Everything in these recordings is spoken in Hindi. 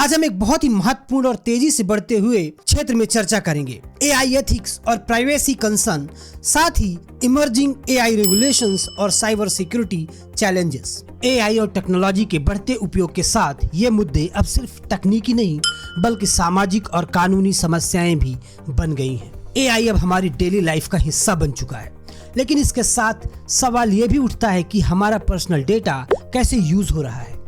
आज हम एक बहुत ही महत्वपूर्ण और तेजी से बढ़ते हुए क्षेत्र में चर्चा करेंगे, एआई एथिक्स और प्राइवेसी कंसर्न, साथ ही इमर्जिंग एआई रेगुलेशंस और साइबर सिक्योरिटी चैलेंजेस। एआई और टेक्नोलॉजी के बढ़ते उपयोग के साथ ये मुद्दे अब सिर्फ तकनीकी नहीं बल्कि सामाजिक और कानूनी समस्याएं भी बन गई हैं। एआई अब हमारी डेली लाइफ का हिस्सा बन चुका है, लेकिन इसके साथ सवाल ये भी उठता है कि हमारा पर्सनल डेटा कैसे यूज हो रहा है,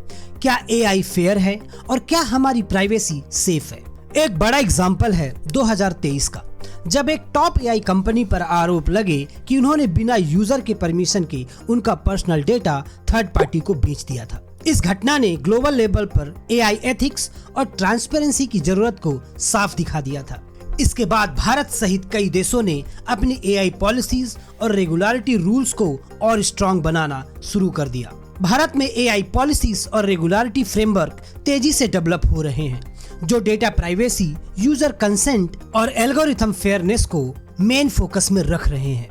क्या एआई फेयर है और क्या हमारी प्राइवेसी सेफ है। एक बड़ा एग्जाम्पल है 2023 का, जब एक टॉप एआई कंपनी पर आरोप लगे कि उन्होंने बिना यूजर के परमिशन के उनका पर्सनल डेटा थर्ड पार्टी को बेच दिया था। इस घटना ने ग्लोबल लेवल पर एआई एथिक्स और ट्रांसपेरेंसी की जरूरत को साफ दिखा दिया था। इसके बाद भारत सहित कई देशों ने अपनी एआई पॉलिसीज और रेगुलेटरी रूल्स को और स्ट्रॉन्ग बनाना शुरू कर दिया। भारत में एआई पॉलिसीज और रेगुलेटरी फ्रेमवर्क तेजी से डेवलप हो रहे हैं, जो डेटा प्राइवेसी, यूजर कंसेंट और एल्गोरिथम फेयरनेस को मेन फोकस में रख रहे हैं।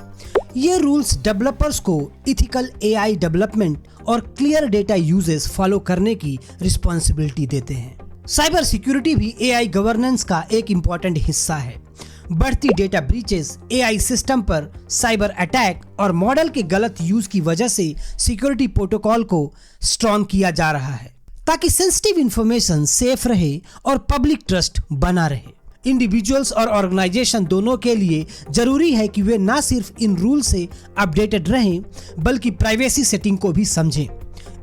ये रूल्स डेवलपर्स को इथिकल एआई डेवलपमेंट और क्लियर डेटा यूजेस फॉलो करने की रिस्पॉन्सिबिलिटी देते हैं। साइबर सिक्योरिटी भी एआई गवर्नेंस का एक इम्पोर्टेंट हिस्सा है। बढ़ती डेटा ब्रीचेस, एआई सिस्टम पर साइबर अटैक और मॉडल के गलत यूज की वजह से सिक्योरिटी प्रोटोकॉल को स्ट्रॉन्ग किया जा रहा है ताकि सेंसिटिव इंफॉर्मेशन सेफ रहे और पब्लिक ट्रस्ट बना रहे। इंडिविजुअल्स और ऑर्गेनाइजेशन दोनों के लिए जरूरी है कि वे न सिर्फ इन रूल से अपडेटेड रहें बल्कि प्राइवेसी सेटिंग को भी समझें,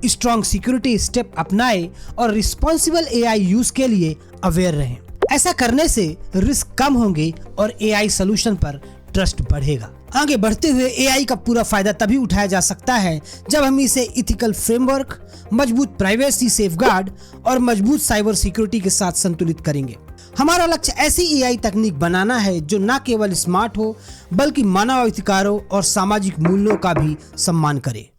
स्ट्रॉन्ग सिक्योरिटी स्टेप अपनाएं और रिस्पॉन्सिबल एआई यूज के लिए अवेयर रहें। ऐसा करने से रिस्क कम होंगे और एआई सॉल्यूशन पर ट्रस्ट बढ़ेगा। आगे बढ़ते हुए एआई का पूरा फायदा तभी उठाया जा सकता है जब हम इसे इथिकल फ्रेमवर्क, मजबूत प्राइवेसी सेफगार्ड और मजबूत साइबर सिक्योरिटी के साथ संतुलित करेंगे। हमारा लक्ष्य ऐसी एआई तकनीक बनाना है जो न केवल स्मार्ट हो बल्कि मानव अधिकारों और सामाजिक मूल्यों का भी सम्मान करे।